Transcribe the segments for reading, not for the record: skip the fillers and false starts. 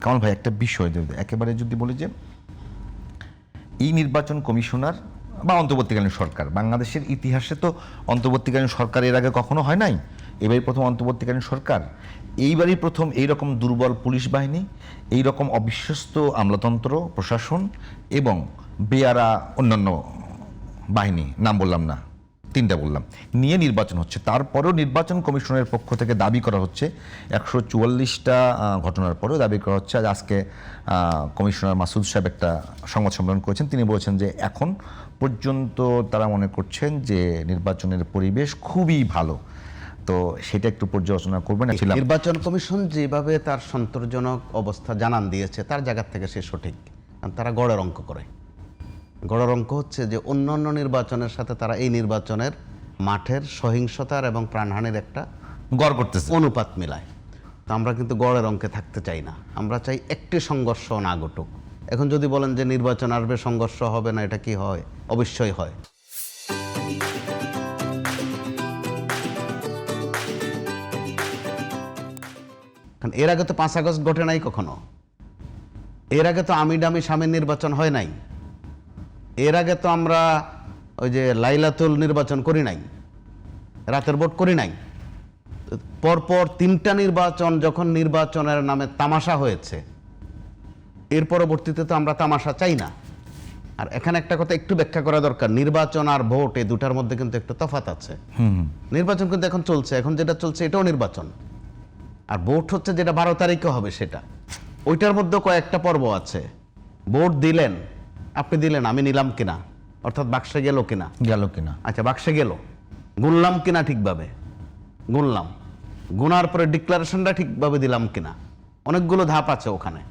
কামাল ভাই, একটা বিষয় একেবারে যদি বলি যে এই নির্বাচন কমিশনার বা অন্তর্বর্তীকালীন সরকার, বাংলাদেশের ইতিহাসে তো অন্তর্বর্তীকালীন সরকার এর আগে কখনো হয় নাই, এবারই প্রথম অন্তর্বর্তীকালীন সরকার, এইবারই প্রথম এইরকম দুর্বল পুলিশ বাহিনী, এইরকম অবিশ্বস্ত আমলাতন্ত্র প্রশাসন এবং বেয়ারা অন্যান্য বাহিনী, নাম বললাম না, তিনটা বললাম, নিয়ে নির্বাচন হচ্ছে। তারপরেও নির্বাচন কমিশনের পক্ষ থেকে দাবি করা হচ্ছে 144টা ঘটনার পরেও দাবি করা হচ্ছে, আজকে কমিশনার মাসুদ সাহেব একটা সংবাদ সম্মেলন করেছেন, তিনি বলেছেন যে এখন পর্যন্ত তারা মনে করছেন যে নির্বাচনের পরিবেশ খুবই ভালো। তো সেটা একটু পর্যালোচনা করবেন। নির্বাচন কমিশন যেভাবে তার সন্তোষজনক অবস্থা জানান দিয়েছে তার জায়গা থেকে সে সঠিক, কারণ তারা গড়ের অঙ্ক করে। গড়ের অঙ্ক হচ্ছে যে অন্যান্য নির্বাচনের সাথে তারা এই নির্বাচনের মাঠের সহিংসতার এবং প্রাণহানির একটা গড় করতেছে, অনুপাত মিলায়। তো আমরা কিন্তু গড়ের অঙ্কে থাকতে চাই না, আমরা চাই একটি সংঘর্ষ না ঘটুক। এখন যদি বলেন যে নির্বাচন আসবে সংঘর্ষ হবে না, এটা কি হয়? অবশ্যই হয়। এর আগে তো 5 আগস্ট ঘটে নাই কখনো, এর আগে তো আমি ডামি স্বামীর নির্বাচন হয় নাই, এর আগে তো আমরা ওই যে লাইলাতুল নির্বাচন করি নাই, রাতের ভোট করি নাই। পরপর 3টা নির্বাচন যখন নির্বাচনের নামে তামাশা হয়েছে, এর পরবর্তীতে তো আমরা তামাশা চাই না। আর এখানে একটা কথা একটু ব্যাখ্যা করা দরকার, নির্বাচন আর ভোট এই দুটার মধ্যে কিন্তু একটু তফাৎ আছে। নির্বাচন কিন্তু এখন চলছে, এখন যেটা চলছে এটাও নির্বাচন, আর ভোট হচ্ছে যেটা 12 তারিখে হবে সেটা। ওইটার মধ্যে কয়েকটা পর্ব আছে। ভোট দিলেন, আপনি দিলেন, আমি নিলাম কিনা, অর্থাৎ বাক্সে গেল কিনা, আচ্ছা বাক্সে গেল, গুনলাম কিনা, ঠিকভাবে গুনলাম, গুনার পরে ডিক্লারেশনটা ঠিকভাবে দিলাম কিনা, অনেকগুলো ধাপ আছে ওখানে।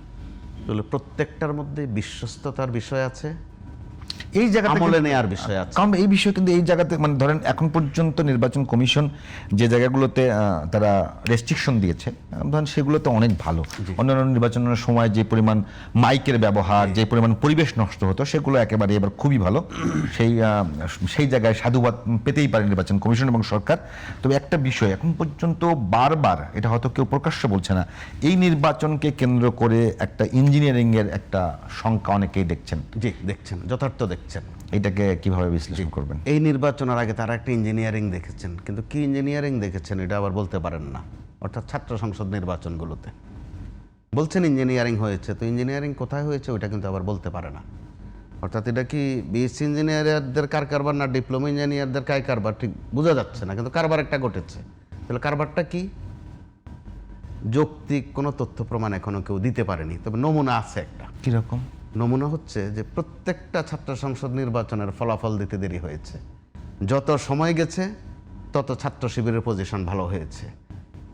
প্রত্যেকটার মধ্যে বিশ্বস্ততার বিষয় আছে, এই জায়গাটা আমলে নেয়ার বিষয় আছে। কারণ এই বিষয় কিন্তু এই জায়গাতে মানে ধরেন এখন পর্যন্ত নির্বাচন কমিশন যে জায়গাগুলোতে তারা রেস্ট্রিকশন দিয়েছে, ধরেন সেগুলোতে অনেক ভালো। অন্যান্য নির্বাচনের সময় যে পরিমাণ মাইকের ব্যবহার, যে পরিমাণ পরিবেশ নষ্ট হতো, সেগুলো একেবারে এবার খুবই ভালো। সেই জায়গায় সাধুবাদ পেতেই পারে নির্বাচন কমিশন এবং সরকার। তবে একটা বিষয় এখন পর্যন্ত বারবার, এটা হয়তো কেউ প্রকাশ্য বলছে না, এই নির্বাচনকে কেন্দ্র করে একটা ইঞ্জিনিয়ারিং এর একটা শঙ্কা অনেকেই দেখছেন। জি, দেখছেন, যথার্থ দেখছেন। এটাকে কিভাবে বিশ্লেষণ করবেন? এই নির্বাচনের আগে তারা একটা ইঞ্জিনিয়ারিং দেখেছেন, কিন্তু কি ইঞ্জিনিয়ারিং দেখেছেন এটা আবার বলতে পারেন না। অর্থাৎ ছাত্র সংসদ নির্বাচনগুলোতে বলছেন ইঞ্জিনিয়ারিং হয়েছে, তো ইঞ্জিনিয়ারিং কোথায় হয়েছে ওইটা কিন্তু আবার বলতে পারে না। অর্থাৎ এটা কি বিএসসি ইঞ্জিনিয়ারদের কারবার না ডিপ্লোমা ইঞ্জিনিয়ারদের কারবার, ঠিক বোঝা যাচ্ছে না, কিন্তু কারবার একটা ঘটেছে। তাহলে কারবারটা কি? যৌক্তিক কোনো তথ্য প্রমাণ এখনো কেউ দিতে পারেনি, তবে নমুনা আছে একটা। কিরকম নমুনা? হচ্ছে যে প্রত্যেকটা ছাত্র সংসদ নির্বাচনের ফলাফল দিতে দেরি হয়েছে। যত সময় গেছে তত ছাত্র শিবিরের পজিশন ভালো হয়েছে।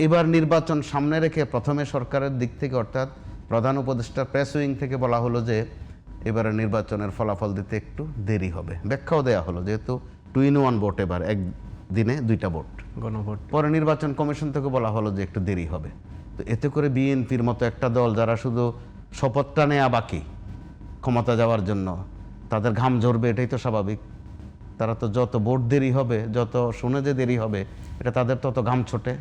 এবার নির্বাচন সামনে রেখে প্রথমে সরকারের দিক থেকে, অর্থাৎ প্রধান উপদেষ্টা প্রেস উইং থেকে বলা হলো যে এবারে নির্বাচনের ফলাফল দিতে একটু দেরি হবে। ব্যাখ্যাও দেওয়া হলো যেহেতু 2-in-1 ভোট, এবার একদিনে 2টা ভোট, গণভোট। পরে নির্বাচন কমিশন থেকে বলা হলো যে একটু দেরি হবে। তো এতে করে বিএনপির মতো একটা দল, যারা শুধু শপথটা নেওয়া বাকি ক্ষমতা যাওয়ার জন্য, তাদের ঘাম ঝরবে, এটাই তো স্বাভাবিক। তারা তো যত ভোট দেরি হবে, যত শুনে যে দেরি হবে, এটা তাদের তত ঘাম ছোটে,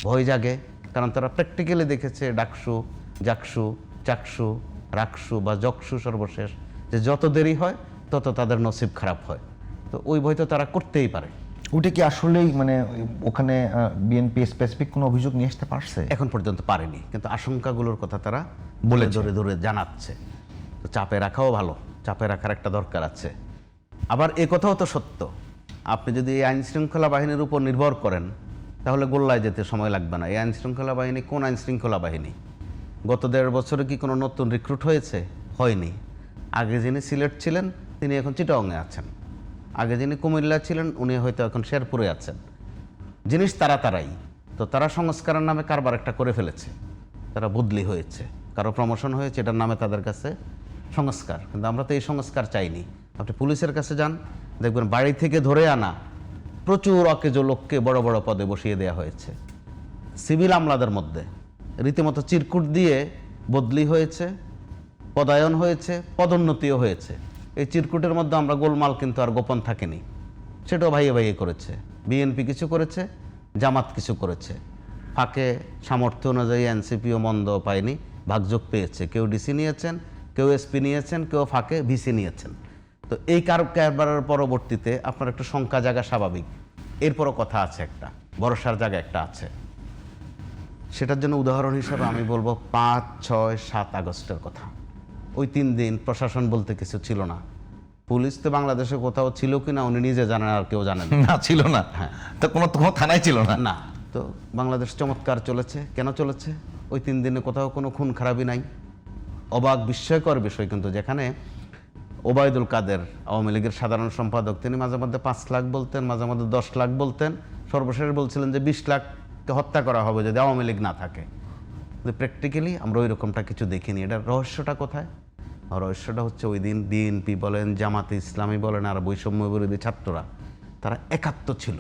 ভয় জাগে। কারণ তারা প্র্যাকটিক্যালি দেখেছে ডাকসু, জাকসু, চাকসু, রাকসু বা জকসু সর্বশেষ, যে যত দেরি হয় তত তাদের নসিব খারাপ হয়। তো ওই ভয় তো তারা করতেই পারে। ওটা কি আসলেই মানে ওখানে বিএনপি স্পেসিফিক কোনো অভিযোগ নিয়ে আসতে পারছে? এখন পর্যন্ত পারেনি, কিন্তু আশঙ্কাগুলোর কথা তারা বলে ধরে ধরে জানাচ্ছে। তো চাপে রাখাও ভালো, চাপে রাখার একটা দরকার আছে। আবার এ কথাও তো সত্য, আপনি যদি এই আইন শৃঙ্খলা বাহিনীর উপর নির্ভর করেন তাহলে গোল্লায় যেতে সময় লাগবে না। এই আইন শৃঙ্খলা বাহিনী কোন আইন শৃঙ্খলা বাহিনী? গত 1.5 বছরে কি কোনো নতুন রিক্রুট হয়েছে? হয়নি। আগে যিনি সিলেট ছিলেন তিনি এখন চিটাগংয়ে আছেন, আগে যিনি কুমিল্লা ছিলেন উনি হয়তো এখন শেরপুরে আছেন। জিনিস তারাই। তো তারা সংস্কারের নামে কারবার একটা করে ফেলেছে, তারা বদলি হয়েছে, কারো প্রমোশন হয়েছে, এটার নামে তাদের কাছে সংস্কার। কিন্তু আমরা তো এই সংস্কার চাইনি। আপনি পুলিশের কাছে যান, দেখবেন বাড়ি থেকে ধরে আনা প্রচুর অকেজো লোককে বড় বড় পদে বসিয়ে দেওয়া হয়েছে। সিভিল আমলাদের মধ্যে রীতিমতো চিরকুট দিয়ে বদলি হয়েছে, পদায়ন হয়েছে, পদোন্নতিও হয়েছে। এই চিরকুটের মধ্যে আমরা গোলমাল কিন্তু আর গোপন থাকেনি, সেটাও ভাইয়ে ভাইয়ে করেছে। বিএনপি কিছু করেছে, জামাত কিছু করেছে, ফাঁকে সামর্থ্য অনুযায়ী এনসিপিও মন্দ পায়নি, ভাগযোগ পেয়েছে, কেউ ডিসি নিয়েছেন, কেউ এসপি নিয়েছেন, কেউ ফাঁকে ভিসি নিয়েছেন। তো এই কারবারের পরবর্তীতে আপনার একটু শঙ্কা জায়গা স্বাভাবিক, এরপরও কথা আছে, একটা ভরসার জায়গা একটা আছে। সেটার জন্য উদাহরণ হিসাবে আমি বলবো 5, 6, 7 আগস্টের কথা। ওই 3 দিন প্রশাসন বলতে কিছু ছিল না। পুলিশ তো বাংলাদেশে কোথাও ছিল কিনা উনি নিজে জানেন, আর কেউ জানেন না। না, ছিল না। হ্যাঁ। তো কোনো থানায় ছিল না। না, তো বাংলাদেশ চমৎকার চলেছে। কেন চলেছে? ওই 3 দিনে কোথাও কোনো খুন খারাপই নাই। অবাক বিস্ময়কর বিষয় কিন্তু, যেখানে ওবায়দুল কাদের আওয়ামী লীগের সাধারণ সম্পাদক, তিনি মাঝে মধ্যে 5 লাখ বলতেন, মাঝে মধ্যে 10 লাখ বলতেন, সর্বশেষ বলছিলেন যে 20 লাখকে হত্যা করা হবে যদি আওয়ামী লীগ না থাকে। কিন্তু প্র্যাকটিক্যালি আমরা ওই রকমটা কিছু দেখিনি। এটার রহস্যটা কোথায়? রহস্যটা হচ্ছে ওই দিন বিএনপি বলেন, জামাতে ইসলামী বলেন, আর বৈষম্য বিরোধী ছাত্ররা, তারা একাত্ম ছিল।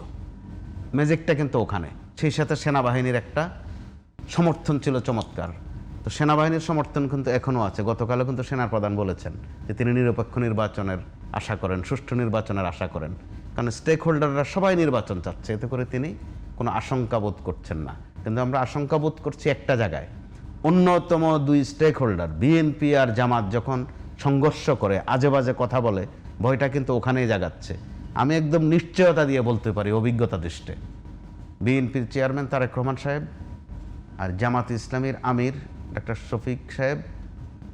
ম্যাজিকটা কিন্তু ওখানে। সেই সাথে সেনাবাহিনীর একটা সমর্থন ছিল চমৎকার। তো সেনাবাহিনীর সমর্থন কিন্তু এখনও আছে। গতকালও কিন্তু সেনার প্রধান বলেছেন যে তিনি নিরপেক্ষ নির্বাচনের আশা করেন, সুষ্ঠু নির্বাচনের আশা করেন, কারণ স্টেক হোল্ডাররা সবাই নির্বাচন চাচ্ছে। এতে করে তিনি কোনো আশঙ্কা বোধ করছেন না। কিন্তু আমরা আশঙ্কা বোধ করছি একটা জায়গায়, অন্যতম 2 স্টেক হোল্ডার বিএনপি আর জামাত যখন সংঘর্ষ করে, আজে বাজে কথা বলে, ভয়টা কিন্তু ওখানেই জাগাচ্ছে। আমি একদম নিশ্চয়তা দিয়ে বলতে পারি, অভিজ্ঞতা দৃষ্টে, বিএনপির চেয়ারম্যান তারেক রহমান সাহেব আর জামাত ইসলামীর আমির ডক্টর শফিক সাহেব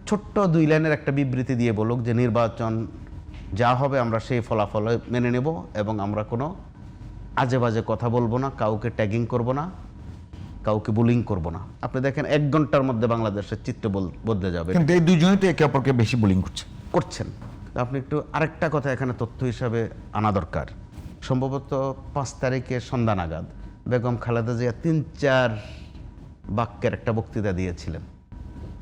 ছোট্ট 2 লাইনের একটা বিবৃতি দিয়ে বলুক যে নির্বাচন যা হবে আমরা সেই ফলাফল মেনে নেব এবং আমরা কোনো আজে বাজে কথা বলবো না, কাউকে ট্যাগিং করব না, কাউকে বুলিং করব না। আপনি দেখেন 1 ঘন্টার মধ্যে বাংলাদেশের চিত্র বদলে যাবে। কিন্তু এই দুইজনই তো একে অপরকে বেশি বুলিং করছেন। আপনি একটু আরেকটা কথা এখানে তথ্য হিসাবে আনা দরকার। সম্ভবত 5 তারিখে সন্ধ্যা নাগাদ বেগম খালেদা জিয়া 3-4 বাক্যের একটা বক্তৃতা দিয়েছিলেন।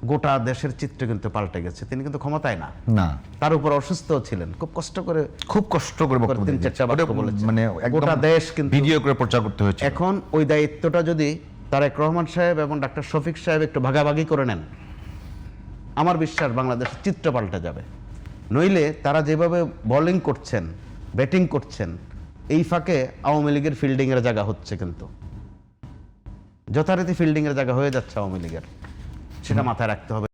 গোটা দেশের চিত্র কিন্তু পাল্টে গেছে। তিনি কিন্তু ক্ষমতায় না, না, তার উপর অসুস্থ ছিলেন, খুব কষ্ট করে বক্তব্য 3-4টা বাক্য বলেছেন। মানে গোটা দেশ কিন্তু ভিডিও করে প্রচার করতে হয়েছে। এখন ওই দায়িত্বটা যদি তারেক রহমান সাহেব এবং ডাক্তার শফিক সাহেব একটু ভাগাভাগি করে নেন, আমার বিশ্বাস বাংলাদেশের চিত্র পাল্টে যাবে। নইলে তারা যেভাবে বোলিং করছেন, ব্যাটিং করছেন, এই ফাঁকে আওয়ামী লীগের ফিল্ডিংয়ের জায়গা হচ্ছে, কিন্তু যথারীতি ফিল্ডিংয়ের জায়গা হয়ে যাচ্ছে আওয়ামী লীগের। সেটা মাথায় রাখতে হবে।